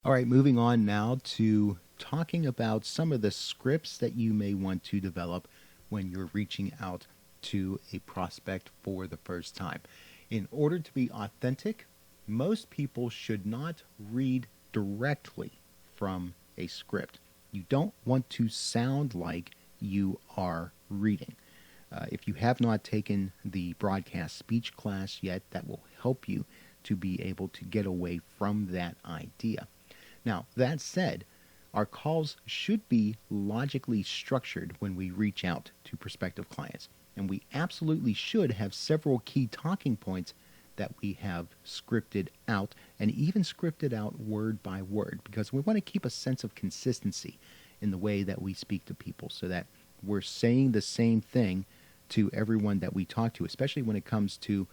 All right, moving on now to talking about some of the scripts that you may want to develop when you're reaching out to a prospect for the first time. In order to be authentic, most people should not read directly from a script. You don't want to sound like you are reading. If you have not taken the broadcast speech class yet, that will help you to be able to get away from that idea. Now, that said, our calls should be logically structured when we reach out to prospective clients. And we absolutely should have several key talking points that we have scripted out and even scripted out word by word because we want to keep a sense of consistency in the way that we speak to people so that we're saying the same thing to everyone that we talk to, especially when it comes to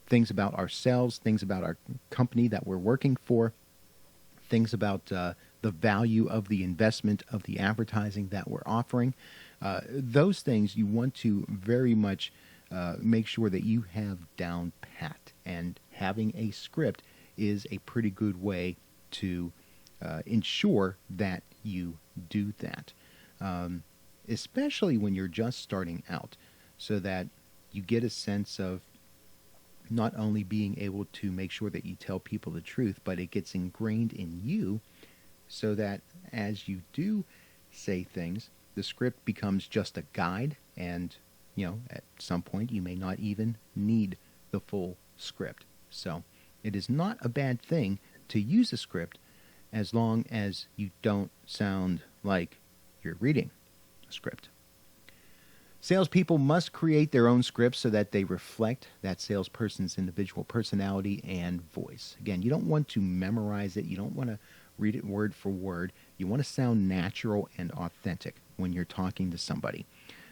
things about ourselves, things about our company that we're working for, things about the value of the investment of the advertising that we're offering. Those things you want to very much make sure that you have down pat. And having a script is a pretty good way to ensure that you do that, especially when you're just starting out, so that you get a sense of not only being able to make sure that you tell people the truth, but it gets ingrained in you so that as you do say things, the script becomes just a guide and, at some point you may not even need the full script. So it is not a bad thing to use a script as long as you don't sound like you're reading a script. Salespeople must create their own scripts so that they reflect that salesperson's individual personality and voice. Again, you don't want to memorize it. You don't want to read it word for word. You want to sound natural and authentic when you're talking to somebody.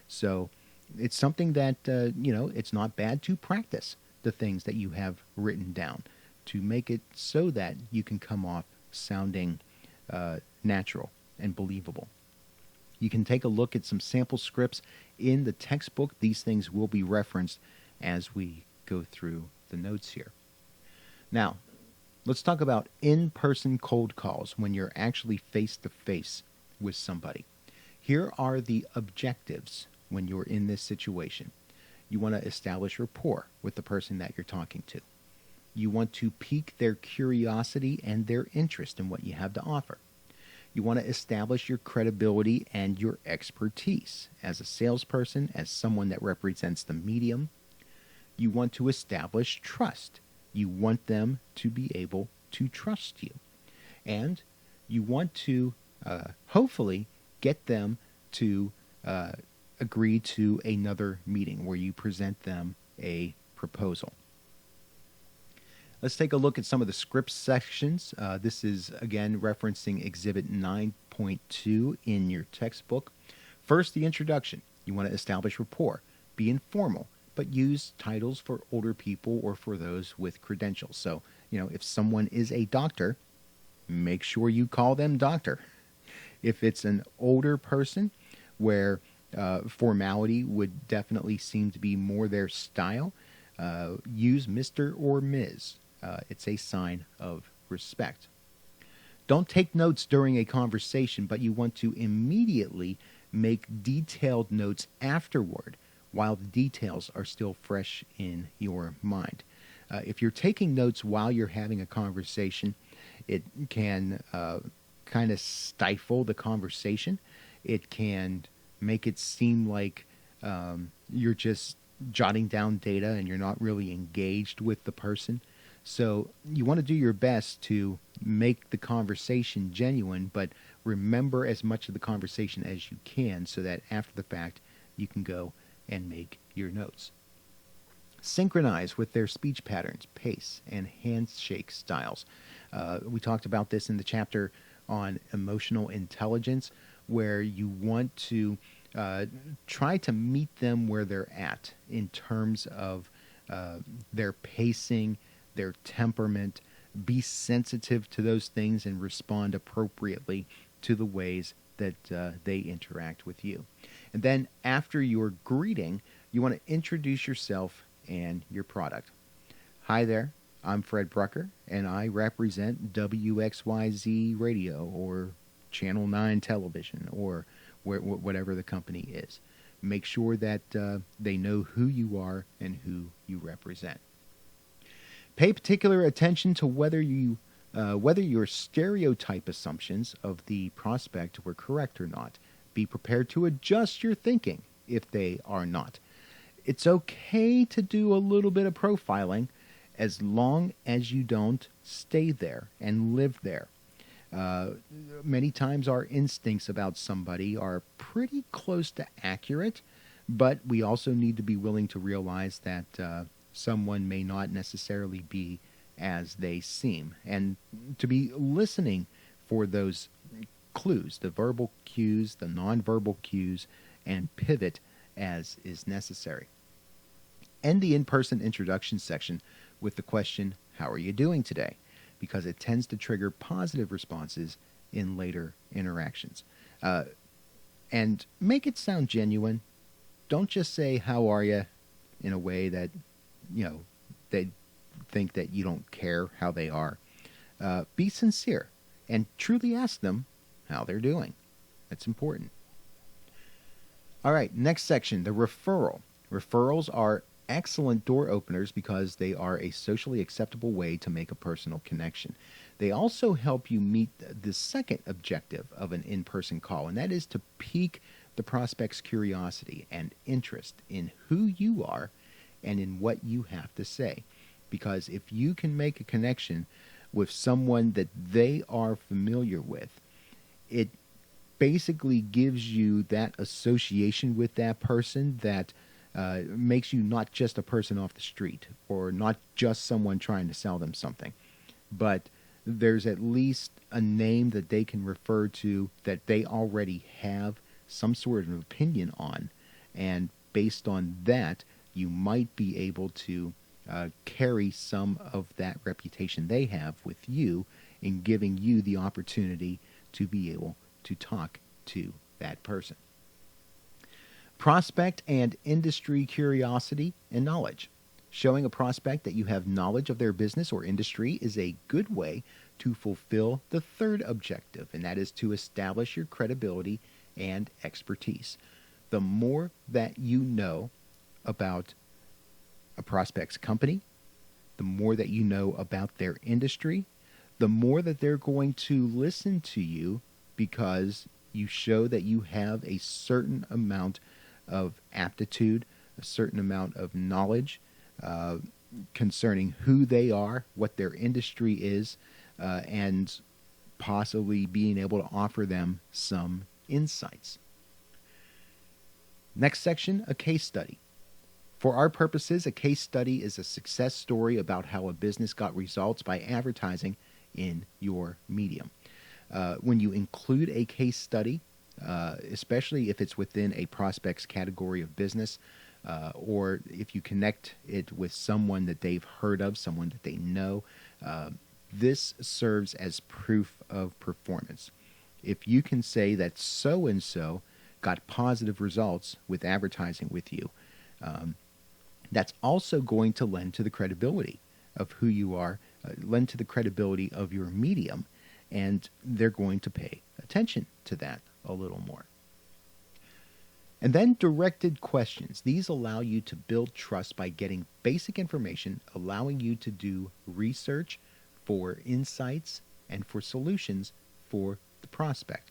So it's something that, it's not bad to practice the things that you have written down to make it so that you can come off sounding natural and believable. You can take a look at some sample scripts in the textbook. These things will be referenced as we go through the notes here. Now, let's talk about in-person cold calls when you're actually face-to-face with somebody. Here are the objectives when you're in this situation. You want to establish rapport with the person that you're talking to. You want to pique their curiosity and their interest in what you have to offer. You want to establish your credibility and your expertise as a salesperson, as someone that represents the medium. You want to establish trust. You want them to be able to trust you. And you want to hopefully get them to agree to another meeting where you present them a proposal. Let's take a look at some of the script sections. This is, again, referencing Exhibit 9.2 in your textbook. First, the introduction. You want to establish rapport. Be informal, but use titles for older people or for those with credentials. So, if someone is a doctor, make sure you call them doctor. If it's an older person where formality would definitely seem to be more their style, use Mr. or Ms. It's a sign of respect. Don't take notes during a conversation, but you want to immediately make detailed notes afterward while the details are still fresh in your mind. If you're taking notes while you're having a conversation, it can kind of stifle the conversation. It can make it seem like you're just jotting down data and you're not really engaged with the person. So you want to do your best to make the conversation genuine, but remember as much of the conversation as you can so that after the fact you can go and make your notes. Synchronize with their speech patterns, pace, and handshake styles. We talked about this in the chapter on emotional intelligence, where you want to try to meet them where they're at in terms of their pacing, their temperament. Be sensitive to those things and respond appropriately to the ways that they interact with you. And then after your greeting, you want to introduce yourself and your product. Hi there, I'm Fred Brucker, and I represent WXYZ Radio or Channel 9 Television or whatever the company is. Make sure that they know who you are and who you represent. Pay particular attention to whether your stereotype assumptions of the prospect were correct or not. Be prepared to adjust your thinking if they are not. It's okay to do a little bit of profiling as long as you don't stay there and live there. Many times our instincts about somebody are pretty close to accurate, but we also need to be willing to realize that someone may not necessarily be as they seem, and to be listening for those clues, the verbal cues, the nonverbal cues, and pivot as is necessary. End the in-person introduction section with the question, "How are you doing today?" because it tends to trigger positive responses in later interactions. And make it sound genuine. Don't just say, "How are you?" in a way that, they think that you don't care how they are. Be sincere and truly ask them how they're doing. That's important. All right, next section, the referral. Referrals are excellent door openers because they are a socially acceptable way to make a personal connection. They also help you meet the second objective of an in-person call, and that is to pique the prospect's curiosity and interest in who you are and in what you have to say. Because if you can make a connection with someone that they are familiar with, it basically gives you that association with that person that makes you not just a person off the street or not just someone trying to sell them something, but there's at least a name that they can refer to that they already have some sort of opinion on. And based on that, you might be able to carry some of that reputation they have with you in giving you the opportunity to be able to talk to that person. Prospect and industry curiosity and knowledge. Showing a prospect that you have knowledge of their business or industry is a good way to fulfill the third objective, and that is to establish your credibility and expertise. The more that you know about a prospect's company, the more that you know about their industry, the more that they're going to listen to you because you show that you have a certain amount of aptitude, a certain amount of knowledge concerning who they are, what their industry is, and possibly being able to offer them some insights. Next section, a case study. For our purposes, a case study is a success story about how a business got results by advertising in your medium. When you include a case study, especially if it's within a prospect's category of business, or if you connect it with someone that they've heard of, someone that they know, this serves as proof of performance. If you can say that so-and-so got positive results with advertising with you, that's also going to lend to the credibility of who you are, lend to the credibility of your medium, and they're going to pay attention to that a little more. And then directed questions. These allow you to build trust by getting basic information, allowing you to do research for insights and for solutions for the prospect.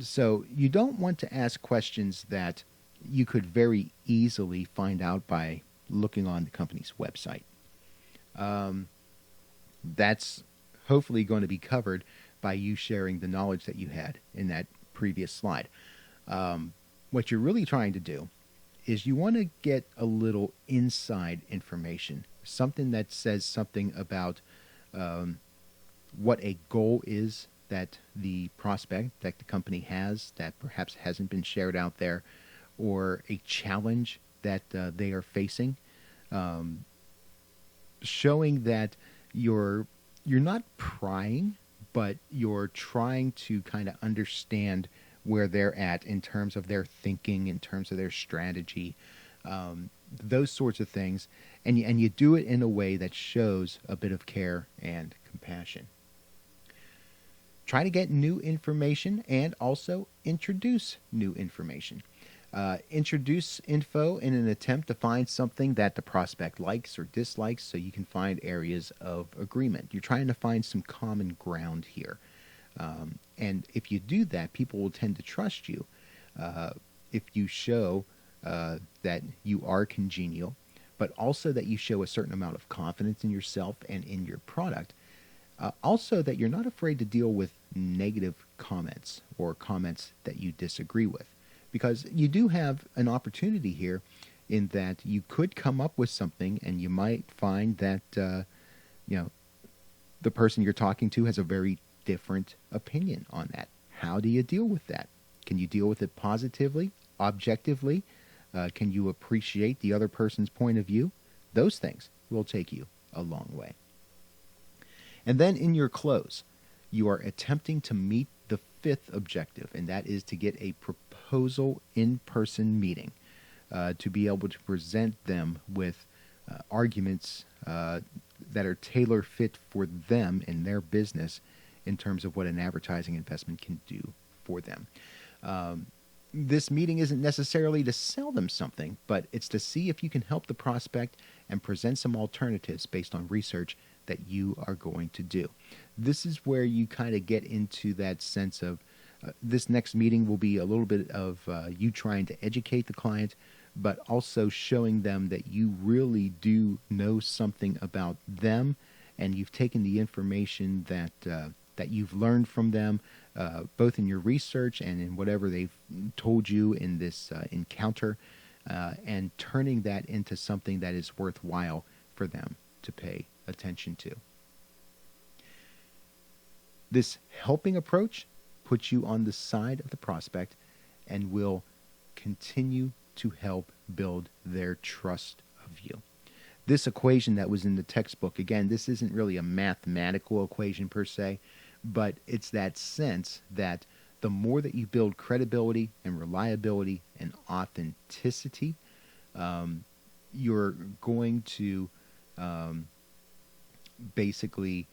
So you don't want to ask questions that you could very easily find out by looking on the company's website. That's hopefully going to be covered by you sharing the knowledge that you had in that previous slide. What you're really trying to do is you want to get a little inside information, something that says something about what a goal is that the prospect, that the company has, that perhaps hasn't been shared out there, or a challenge that they are facing, showing that you're not prying, but you're trying to kind of understand where they're at in terms of their thinking, in terms of their strategy, those sorts of things. and you do it in a way that shows a bit of care and compassion. Try to get new information and also introduce new information. Introduce info in an attempt to find something that the prospect likes or dislikes so you can find areas of agreement. You're trying to find some common ground here. And if you do that, people will tend to trust you. If you show that you are congenial, but also that you show a certain amount of confidence in yourself and in your product. Also, that you're not afraid to deal with negative comments or comments that you disagree with. Because you do have an opportunity here in that you could come up with something and you might find that, the person you're talking to has a very different opinion on that. How do you deal with that? Can you deal with it positively, objectively? Can you appreciate the other person's point of view? Those things will take you a long way. And then in your close, you are attempting to meet the fifth objective, and that is to get a proposal in-person meeting, to be able to present them with arguments that are tailor fit for them and their business in terms of what an advertising investment can do for them. This meeting isn't necessarily to sell them something, but it's to see if you can help the prospect and present some alternatives based on research that you are going to do. This is where you kind of get into that sense of this next meeting will be a little bit of you trying to educate the client, but also showing them that you really do know something about them, and you've taken the information that you've learned from them, both in your research and in whatever they've told you in this encounter, and turning that into something that is worthwhile for them to pay attention to. This helping approach puts you on the side of the prospect and will continue to help build their trust of you. This equation that was in the textbook, again, this isn't really a mathematical equation per se, but it's that sense that the more that you build credibility and reliability and authenticity, you're going to basically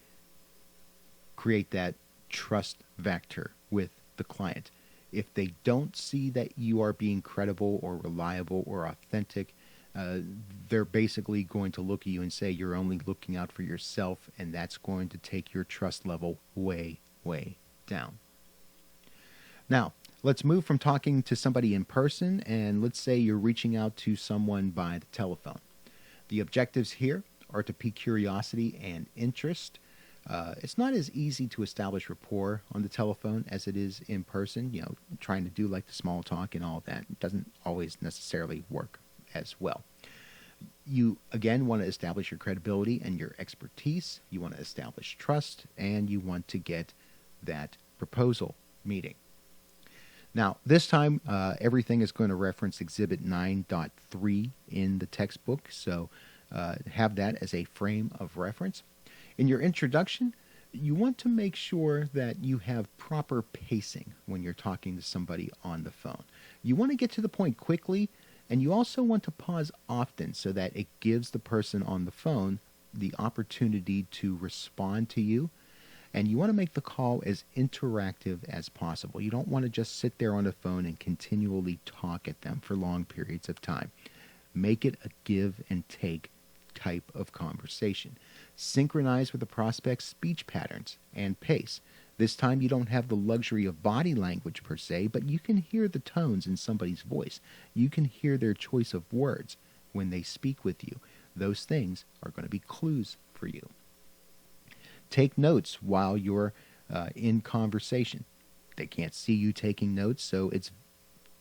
create that trust vector with the client. If they don't see that you are being credible or reliable or authentic, they're basically going to look at you and say you're only looking out for yourself, and that's going to take your trust level way, way down. Now, let's move from talking to somebody in person, and let's say you're reaching out to someone by the telephone. The objectives here are to pique curiosity and interest. It's not as easy to establish rapport on the telephone as it is in person. Trying to do like the small talk and all that doesn't always necessarily work as well. You, again, want to establish your credibility and your expertise. You want to establish trust, and you want to get that proposal meeting. Now, this time, everything is going to reference Exhibit 9.3 in the textbook, so have that as a frame of reference. In your introduction, you want to make sure that you have proper pacing when you're talking to somebody on the phone. You want to get to the point quickly, and you also want to pause often so that it gives the person on the phone the opportunity to respond to you. And you want to make the call as interactive as possible. You don't want to just sit there on the phone and continually talk at them for long periods of time. Make it a give and take type of conversation. Synchronize with the prospect's speech patterns and pace. This time you don't have the luxury of body language per se, but you can hear the tones in somebody's voice. You can hear their choice of words when they speak with you. Those things are going to be clues for you. Take notes while you're in conversation. They can't see you taking notes, so it's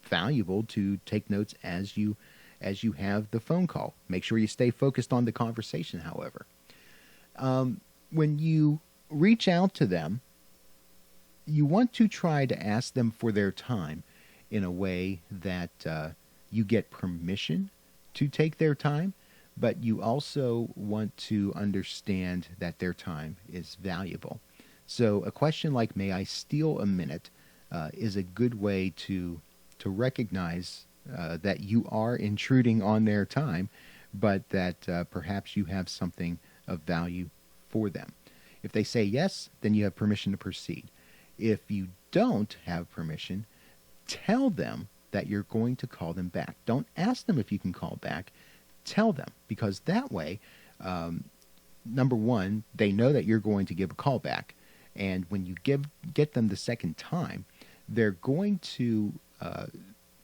valuable to take notes as you have the phone call. Make sure you stay focused on the conversation, however. When you reach out to them, you want to try to ask them for their time in a way that you get permission to take their time, but you also want to understand that their time is valuable. So a question like, "May I steal a minute?" is a good way to recognize that you are intruding on their time, but that perhaps you have something of value for them. If they say yes, then you have permission to proceed. If you don't have permission, tell them that you're going to call them back. Don't ask them if you can call back. Tell them, because that way, number one, they know that you're going to give a call back. And when you get them the second time, they're going to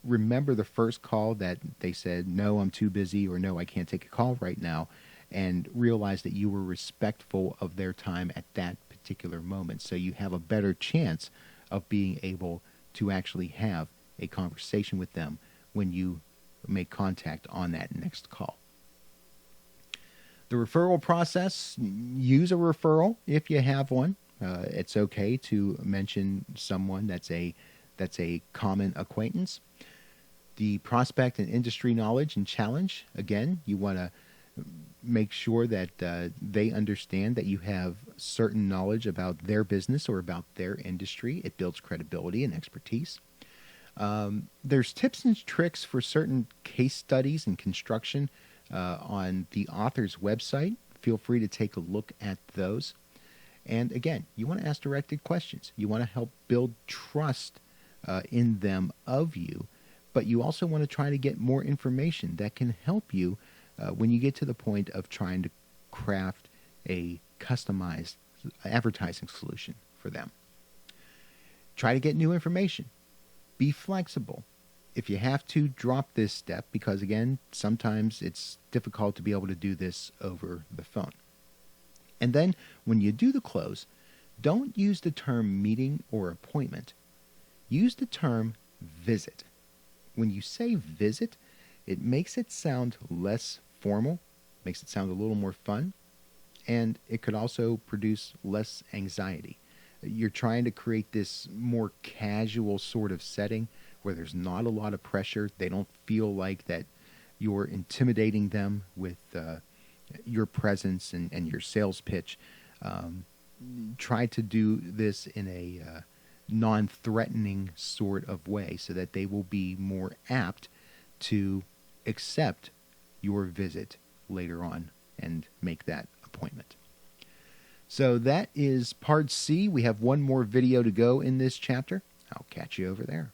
remember the first call that they said, no, I'm too busy, or no, I can't take a call right now, and realize that you were respectful of their time at that particular moment. So you have a better chance of being able to actually have a conversation with them when you make contact on that next call. The referral process, use a referral if you have one. It's okay to mention someone that's a common acquaintance. The prospect and industry knowledge and challenge, again, you want to make sure that they understand that you have certain knowledge about their business or about their industry. It builds credibility and expertise. There's tips and tricks for certain case studies and construction on the author's website. Feel free to take a look at those. And again, you want to ask directed questions. You want to help build trust in them of you, but you also want to try to get more information that can help you when you get to the point of trying to craft a customized advertising solution for them. Try to get new information. Be flexible. If you have to, drop this step, because again, sometimes it's difficult to be able to do this over the phone. And then when you do the close, don't use the term meeting or appointment. Use the term visit. When you say visit, it makes it sound less formal, makes it sound a little more fun, and it could also produce less anxiety. You're trying to create this more casual sort of setting where there's not a lot of pressure. They don't feel like that you're intimidating them with your presence and your sales pitch. Try to do this in a non-threatening sort of way so that they will be more apt to accept your visit later on and make that appointment. So that is part C. We have one more video to go in this chapter. I'll catch you over there.